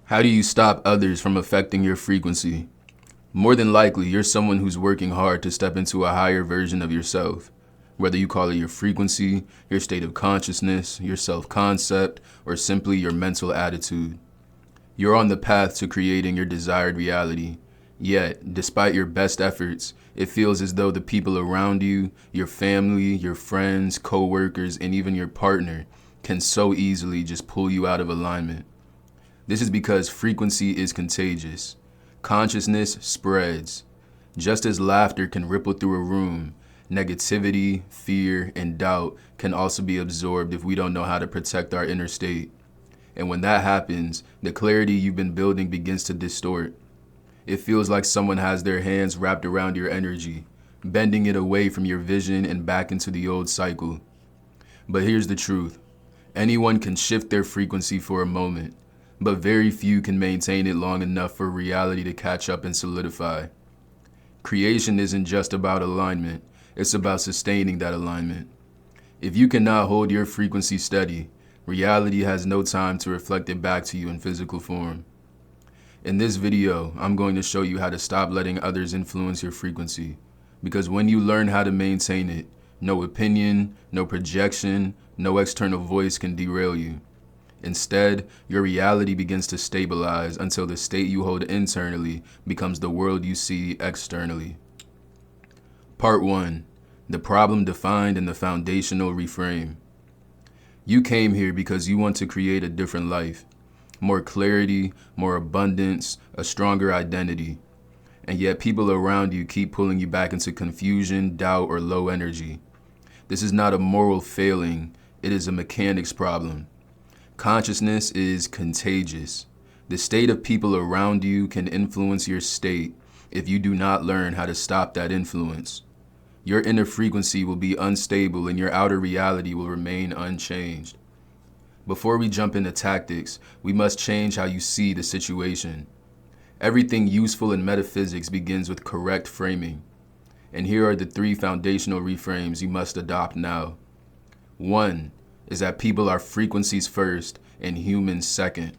How do you stop others from affecting your frequency? More than likely, you're someone who's working hard to step into a higher version of yourself. Whether you call it your frequency, your state of consciousness, your self-concept, or simply your mental attitude. You're on the path to creating your desired reality. Yet, despite your best efforts, it feels as though the people around you, your family, your friends, co-workers, and even your partner can so easily just pull you out of alignment. This is because frequency is contagious. Consciousness spreads. Just as laughter can ripple through a room, negativity, fear, and doubt can also be absorbed if we don't know how to protect our inner state. And when that happens, the clarity you've been building begins to distort. It feels like someone has their hands wrapped around your energy, bending it away from your vision and back into the old cycle. But here's the truth. Anyone can shift their frequency for a moment, but very few can maintain it long enough for reality to catch up and solidify. Creation isn't just about alignment, it's about sustaining that alignment. If you cannot hold your frequency steady, reality has no time to reflect it back to you in physical form. In this video, I'm going to show you how to stop letting others influence your frequency. Because when you learn how to maintain it, no opinion, no projection, no external voice can derail you. Instead, your reality begins to stabilize until the state you hold internally becomes the world you see externally. Part 1. The problem defined in the foundational reframe. You came here because you want to create a different life. More clarity, more abundance, a stronger identity. And yet people around you keep pulling you back into confusion, doubt, or low energy. This is not a moral failing, it is a mechanics problem. Consciousness is contagious. The state of people around you can influence your state if you do not learn how to stop that influence. Your inner frequency will be unstable and your outer reality will remain unchanged. Before we jump into tactics, we must change how you see the situation. Everything useful in metaphysics begins with correct framing. And here are the 3 foundational reframes you must adopt now. 1 is that people are frequencies first and humans second.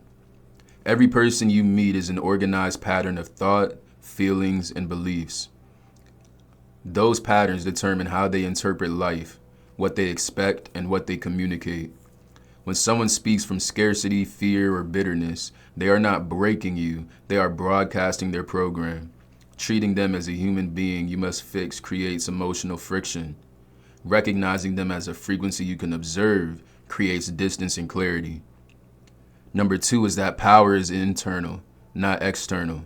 Every person you meet is an organized pattern of thought, feelings, and beliefs. Those patterns determine how they interpret life, what they expect, and what they communicate. When someone speaks from scarcity, fear, or bitterness, they are not breaking you, they are broadcasting their program. Treating them as a human being you must fix creates emotional friction. Recognizing them as a frequency you can observe creates distance and clarity. Number 2 is that power is internal, not external.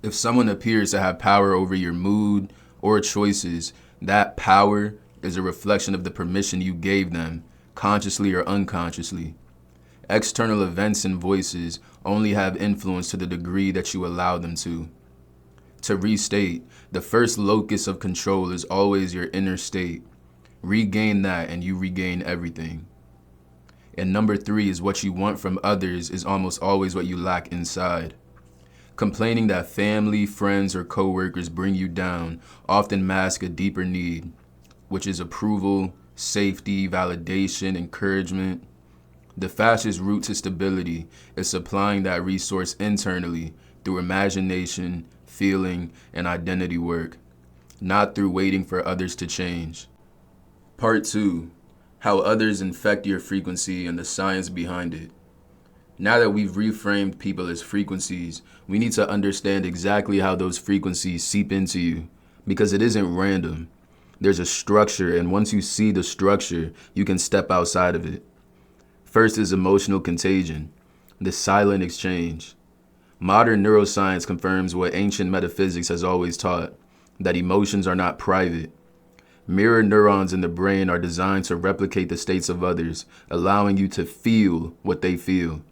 If someone appears to have power over your mood or choices, that power is a reflection of the permission you gave them, consciously or unconsciously. External events and voices only have influence to the degree that you allow them to. To restate, the first locus of control is always your inner state. Regain that and you regain everything. And number 3 is what you want from others is almost always what you lack inside. Complaining that family, friends, or co-workers bring you down often masks a deeper need, which is approval, safety, validation, encouragement. The fastest route to stability is supplying that resource internally through imagination, feeling, and identity work, not through waiting for others to change. Part 2. How others infect your frequency and the science behind it. Now that we've reframed people as frequencies, we need to understand exactly how those frequencies seep into you, because it isn't random. There's a structure, and once you see the structure, you can step outside of it. First is emotional contagion, the silent exchange. Modern neuroscience confirms what ancient metaphysics has always taught, that emotions are not private. Mirror neurons in the brain are designed to replicate the states of others, allowing you to feel what they feel.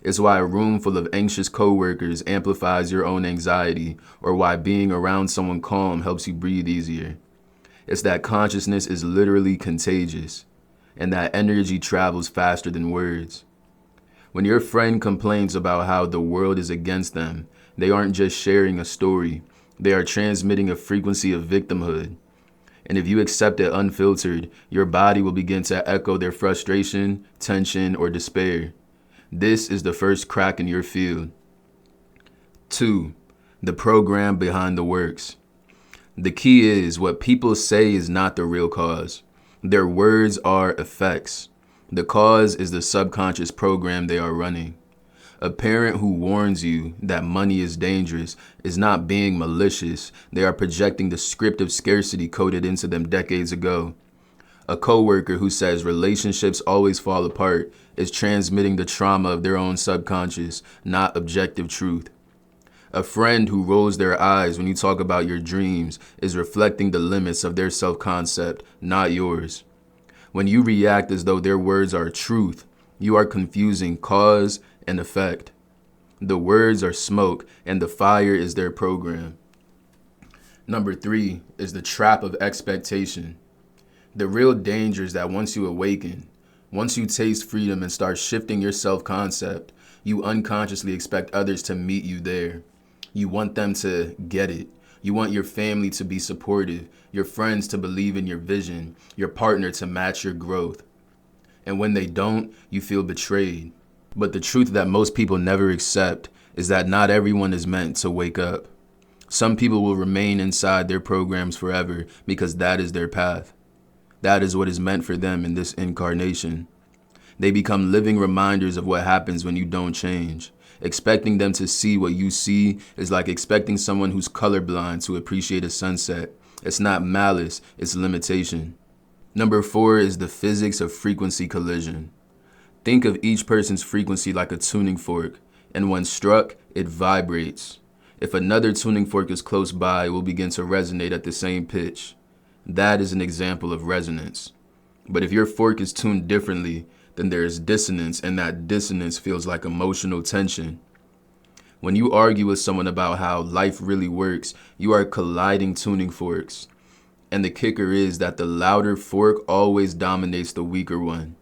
It's why a room full of anxious coworkers amplifies your own anxiety, or why being around someone calm helps you breathe easier. It's that consciousness is literally contagious, and that energy travels faster than words. When your friend complains about how the world is against them, they aren't just sharing a story, they are transmitting a frequency of victimhood. And if you accept it unfiltered, your body will begin to echo their frustration, tension, or despair. This is the first crack in your field. 2. The program behind the works. The key is what people say is not the real cause. Their words are effects. The cause is the subconscious program they are running. A parent who warns you that money is dangerous is not being malicious. They are projecting the script of scarcity coded into them decades ago. A coworker who says relationships always fall apart is transmitting the trauma of their own subconscious, not objective truth. A friend who rolls their eyes when you talk about your dreams is reflecting the limits of their self-concept, not yours. When you react as though their words are truth, you are confusing cause and effect. The words are smoke and the fire is their program. Number 3 is the trap of expectation. The real danger is that once you awaken, once you taste freedom and start shifting your self-concept, you unconsciously expect others to meet you there. You want them to get it. You want your family to be supportive, your friends to believe in your vision, your partner to match your growth. And when they don't, you feel betrayed. But the truth that most people never accept is that not everyone is meant to wake up. Some people will remain inside their programs forever because that is their path. That is what is meant for them in this incarnation. They become living reminders of what happens when you don't change. Expecting them to see what you see is like expecting someone who's colorblind to appreciate a sunset. It's not malice, it's limitation. Number 4 is the physics of frequency collision. Think of each person's frequency like a tuning fork, and when struck, it vibrates. If another tuning fork is close by, it will begin to resonate at the same pitch. That is an example of resonance. But if your fork is tuned differently, then there is dissonance, and that dissonance feels like emotional tension. When you argue with someone about how life really works, you are colliding tuning forks. And the kicker is that the louder fork always dominates the weaker one.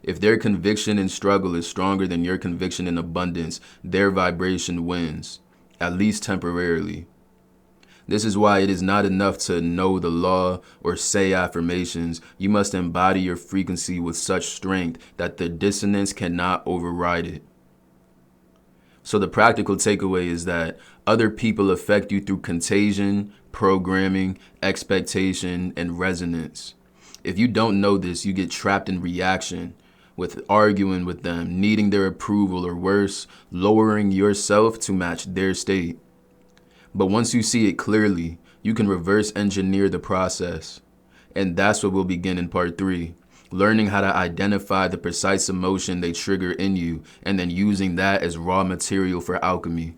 If their conviction in struggle is stronger than your conviction in abundance, their vibration wins, at least temporarily. This is why it is not enough to know the law or say affirmations. You must embody your frequency with such strength that the dissonance cannot override it. So the practical takeaway is that other people affect you through contagion, programming, expectation, and resonance. If you don't know this, you get trapped in reaction, with arguing with them, needing their approval, or worse, lowering yourself to match their state. But once you see it clearly, you can reverse engineer the process. And that's what we'll begin in part 3, learning how to identify the precise emotion they trigger in you, and then using that as raw material for alchemy.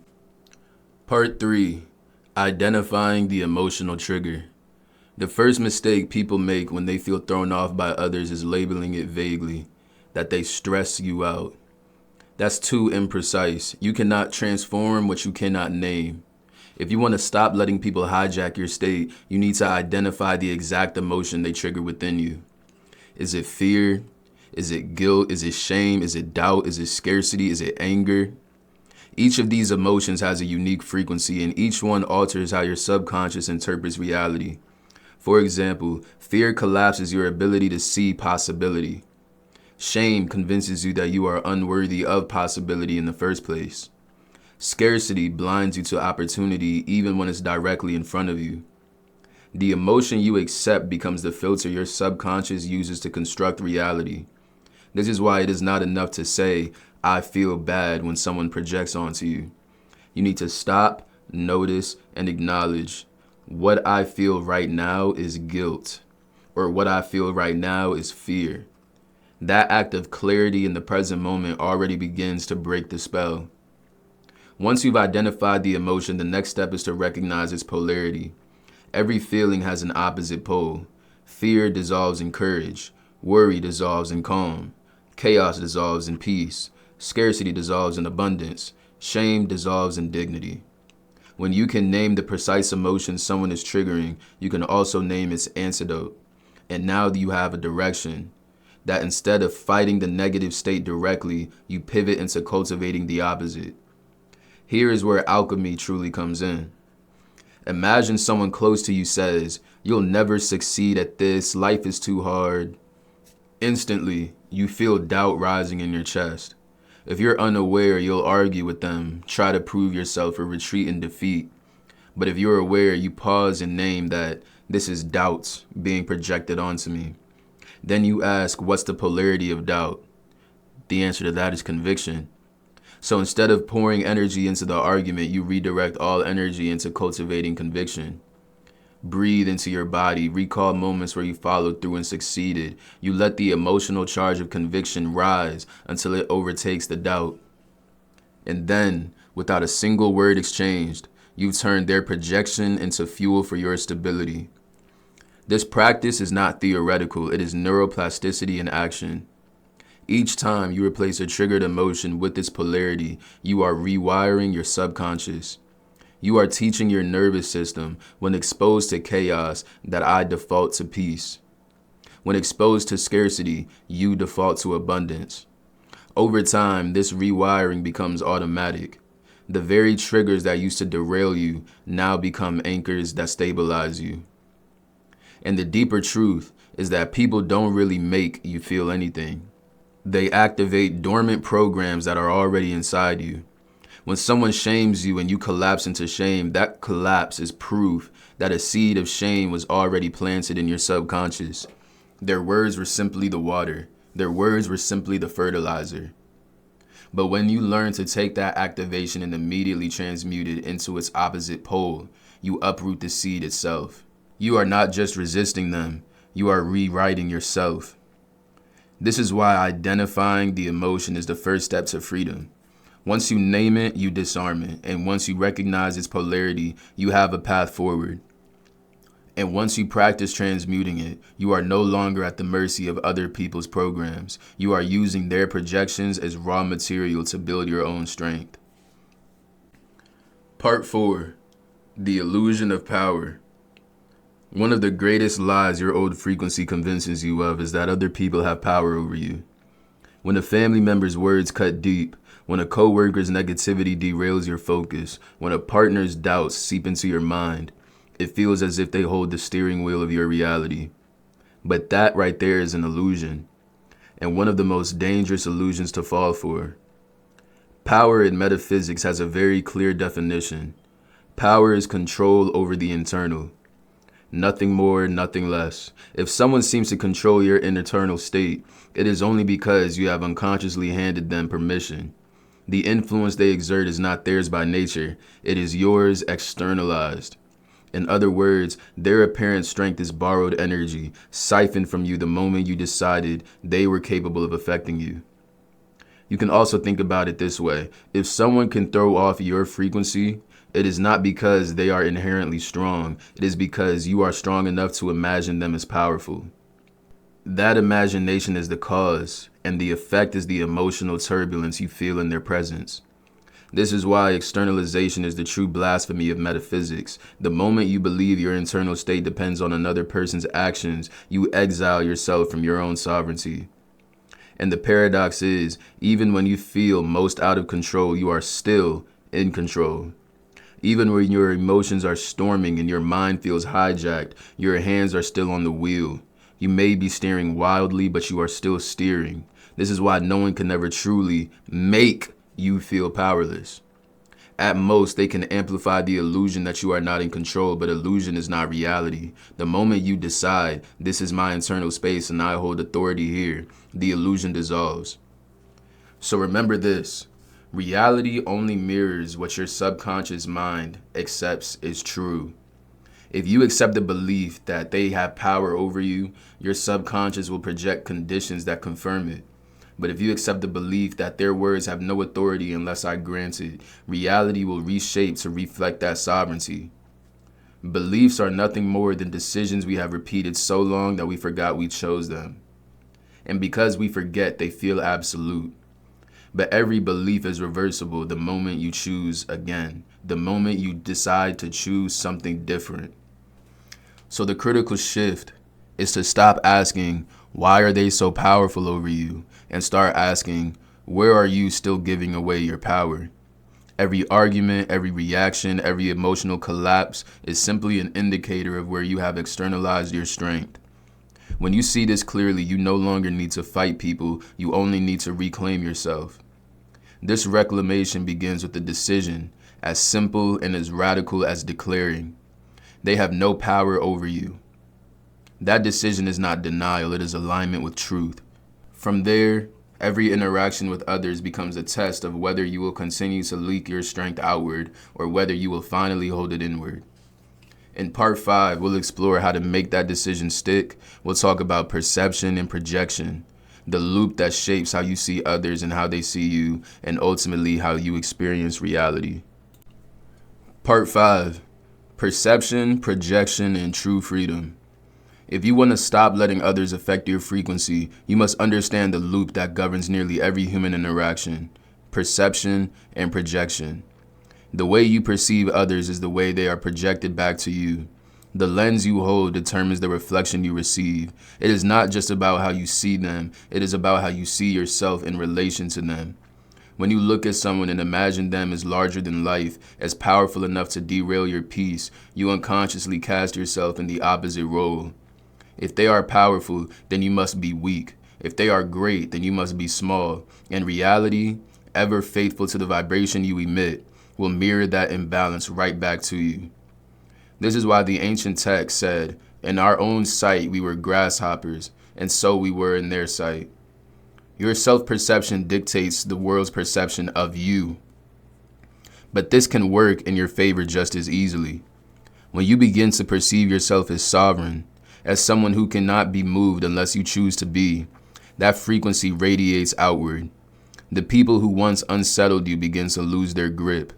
Part 3, identifying the emotional trigger. The first mistake people make when they feel thrown off by others is labeling it vaguely, that they stress you out. That's too imprecise. You cannot transform what you cannot name. If you want to stop letting people hijack your state, you need to identify the exact emotion they trigger within you. Is it fear? Is it guilt? Is it shame? Is it doubt? Is it scarcity? Is it anger? Each of these emotions has a unique frequency, and each one alters how your subconscious interprets reality. For example, fear collapses your ability to see possibility. Shame convinces you that you are unworthy of possibility in the first place. Scarcity blinds you to opportunity even when it's directly in front of you. The emotion you accept becomes the filter your subconscious uses to construct reality. This is why it is not enough to say, I feel bad when someone projects onto you. You need to stop, notice, and acknowledge, what I feel right now is guilt, or what I feel right now is fear. That act of clarity in the present moment already begins to break the spell. Once you've identified the emotion, the next step is to recognize its polarity. Every feeling has an opposite pole. Fear dissolves in courage. Worry dissolves in calm. Chaos dissolves in peace. Scarcity dissolves in abundance. Shame dissolves in dignity. When you can name the precise emotion someone is triggering, you can also name its antidote. And now you have a direction. That instead of fighting the negative state directly, you pivot into cultivating the opposite. Here is where alchemy truly comes in. Imagine someone close to you says, you'll never succeed at this, life is too hard. Instantly, you feel doubt rising in your chest. If you're unaware, you'll argue with them, try to prove yourself, or retreat in defeat. But if you're aware, you pause and name that this is doubts being projected onto me. Then you ask, what's the polarity of doubt? The answer to that is conviction. So instead of pouring energy into the argument, you redirect all energy into cultivating conviction. Breathe into your body, recall moments where you followed through and succeeded. You let the emotional charge of conviction rise until it overtakes the doubt. And then, without a single word exchanged, you turn their projection into fuel for your stability. This practice is not theoretical, it is neuroplasticity in action. Each time you replace a triggered emotion with its polarity, you are rewiring your subconscious. You are teaching your nervous system, when exposed to chaos, that I default to peace. When exposed to scarcity, you default to abundance. Over time, this rewiring becomes automatic. The very triggers that used to derail you now become anchors that stabilize you. And the deeper truth is that people don't really make you feel anything. They activate dormant programs that are already inside you. When someone shames you and you collapse into shame, that collapse is proof that a seed of shame was already planted in your subconscious. Their words were simply the water. Their words were simply the fertilizer. But when you learn to take that activation and immediately transmute it into its opposite pole, you uproot the seed itself. You are not just resisting them, you are rewriting yourself. This is why identifying the emotion is the first step to freedom. Once you name it, you disarm it. And once you recognize its polarity, you have a path forward. And once you practice transmuting it, you are no longer at the mercy of other people's programs. You are using their projections as raw material to build your own strength. Part 4. The illusion of power. One of the greatest lies your old frequency convinces you of is that other people have power over you. When a family member's words cut deep, when a coworker's negativity derails your focus, when a partner's doubts seep into your mind, it feels as if they hold the steering wheel of your reality. But that right there is an illusion, and one of the most dangerous illusions to fall for. Power in metaphysics has a very clear definition. Power is control over the internal. Nothing more, nothing less. If someone seems to control your internal state, it is only because you have unconsciously handed them permission. The influence they exert is not theirs by nature. It is yours externalized. In other words, their apparent strength is borrowed energy, siphoned from you the moment you decided they were capable of affecting you. You can also think about it this way. If someone can throw off your frequency, it is not because they are inherently strong. It is because you are strong enough to imagine them as powerful. That imagination is the cause, and the effect is the emotional turbulence you feel in their presence. This is why externalization is the true blasphemy of metaphysics. The moment you believe your internal state depends on another person's actions, you exile yourself from your own sovereignty. And the paradox is, even when you feel most out of control, you are still in control. Even when your emotions are storming and your mind feels hijacked, your hands are still on the wheel. You may be steering wildly, but you are still steering. This is why no one can ever truly make you feel powerless. At most, they can amplify the illusion that you are not in control, but illusion is not reality. The moment you decide, this is my internal space and I hold authority here, the illusion dissolves. So remember this. Reality only mirrors what your subconscious mind accepts is true. If you accept the belief that they have power over you, your subconscious will project conditions that confirm it. But if you accept the belief that their words have no authority unless I grant it, reality will reshape to reflect that sovereignty. Beliefs are nothing more than decisions we have repeated so long that we forgot we chose them. And because we forget, they feel absolute. But every belief is reversible the moment you choose again, the moment you decide to choose something different. So the critical shift is to stop asking, why are they so powerful over you? And start asking, where are you still giving away your power? Every argument, every reaction, every emotional collapse is simply an indicator of where you have externalized your strength. When you see this clearly, you no longer need to fight people, you only need to reclaim yourself. This reclamation begins with a decision, as simple and as radical as declaring, they have no power over you. That decision is not denial, it is alignment with truth. From there, every interaction with others becomes a test of whether you will continue to leak your strength outward or whether you will finally hold it inward. In part 5, we'll explore how to make that decision stick. We'll talk about perception and projection, the loop that shapes how you see others and how they see you, and ultimately how you experience reality. Part 5, perception, projection, and true freedom. If you want to stop letting others affect your frequency, you must understand the loop that governs nearly every human interaction, perception and projection. The way you perceive others is the way they are projected back to you. The lens you hold determines the reflection you receive. It is not just about how you see them, it is about how you see yourself in relation to them. When you look at someone and imagine them as larger than life, as powerful enough to derail your peace, you unconsciously cast yourself in the opposite role. If they are powerful, then you must be weak. If they are great, then you must be small. And reality, ever faithful to the vibration you emit, will mirror that imbalance right back to you. This is why the ancient text said, in our own sight we were grasshoppers, and so we were in their sight. Your self-perception dictates the world's perception of you. But this can work in your favor just as easily. When you begin to perceive yourself as sovereign, as someone who cannot be moved unless you choose to be, that frequency radiates outward. The people who once unsettled you begin to lose their grip.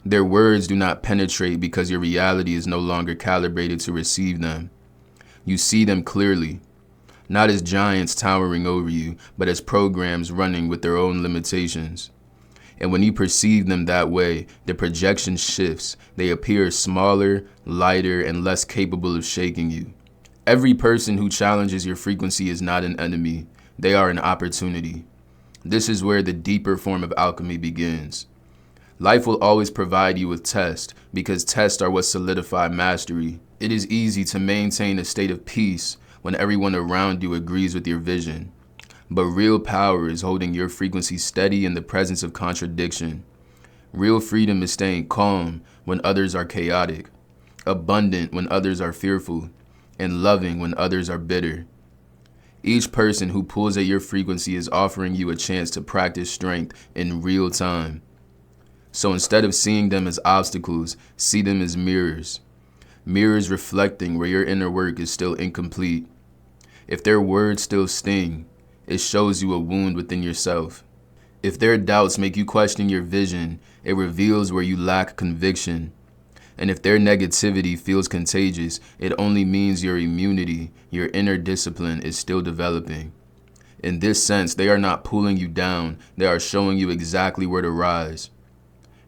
Their words do not penetrate because your reality is no longer calibrated to receive them. You see them clearly, not as giants towering over you, but as programs running with their own limitations. And when you perceive them that way, the projection shifts. They appear smaller, lighter, and less capable of shaking you. Every person who challenges your frequency is not an enemy. They are an opportunity. This is where the deeper form of alchemy begins. Life will always provide you with tests, because tests are what solidify mastery. It is easy to maintain a state of peace when everyone around you agrees with your vision. But real power is holding your frequency steady in the presence of contradiction. Real freedom is staying calm when others are chaotic, abundant when others are fearful, and loving when others are bitter. Each person who pulls at your frequency is offering you a chance to practice strength in real time. So instead of seeing them as obstacles, see them as mirrors. Mirrors reflecting where your inner work is still incomplete. If their words still sting, it shows you a wound within yourself. If their doubts make you question your vision, it reveals where you lack conviction. And if their negativity feels contagious, it only means your immunity, your inner discipline is still developing. In this sense, they are not pulling you down, they are showing you exactly where to rise.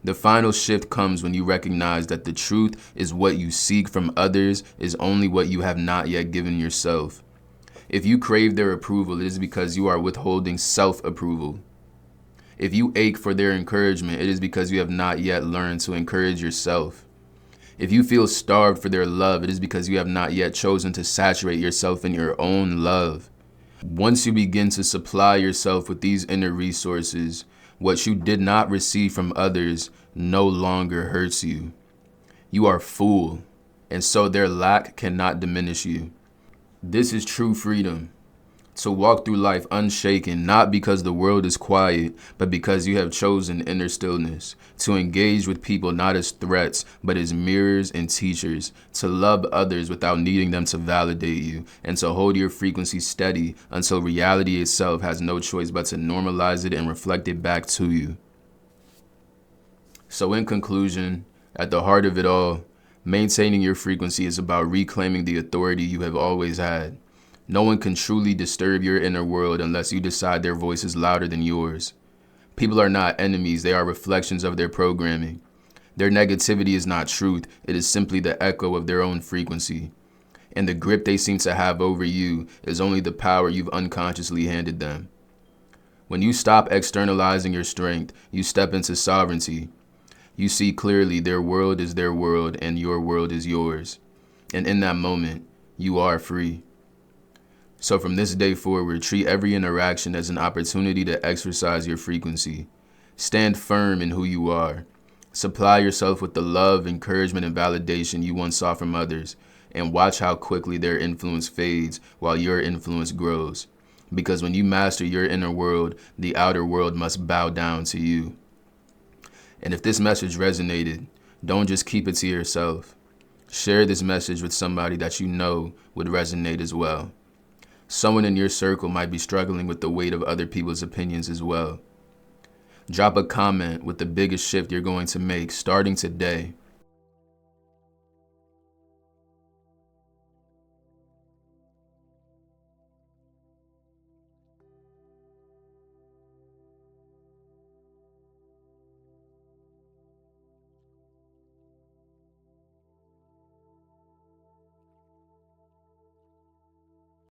The final shift comes when you recognize that the truth is what you seek from others is only what you have not yet given yourself. If you crave their approval, it is because you are withholding self-approval. If you ache for their encouragement, it is because you have not yet learned to encourage yourself. If you feel starved for their love, it is because you have not yet chosen to saturate yourself in your own love. Once you begin to supply yourself with these inner resources, what you did not receive from others no longer hurts you. You are full, and so their lack cannot diminish you. This is true freedom. To walk through life unshaken, not because the world is quiet, but because you have chosen inner stillness. To engage with people not as threats, but as mirrors and teachers. To love others without needing them to validate you. And to hold your frequency steady until reality itself has no choice but to normalize it and reflect it back to you. So in conclusion, at the heart of it all, maintaining your frequency is about reclaiming the authority you have always had. No one can truly disturb your inner world unless you decide their voice is louder than yours. People are not enemies, they are reflections of their programming. Their negativity is not truth, it is simply the echo of their own frequency. And the grip they seem to have over you is only the power you've unconsciously handed them. When you stop externalizing your strength, you step into sovereignty. You see clearly their world is their world and your world is yours. And in that moment, you are free. So from this day forward, treat every interaction as an opportunity to exercise your frequency. Stand firm in who you are. Supply yourself with the love, encouragement, and validation you once saw from others, and watch how quickly their influence fades while your influence grows. Because when you master your inner world, the outer world must bow down to you. And if this message resonated, don't just keep it to yourself. Share this message with somebody that you know would resonate as well. Someone in your circle might be struggling with the weight of other people's opinions as well. Drop a comment with the biggest shift you're going to make starting today.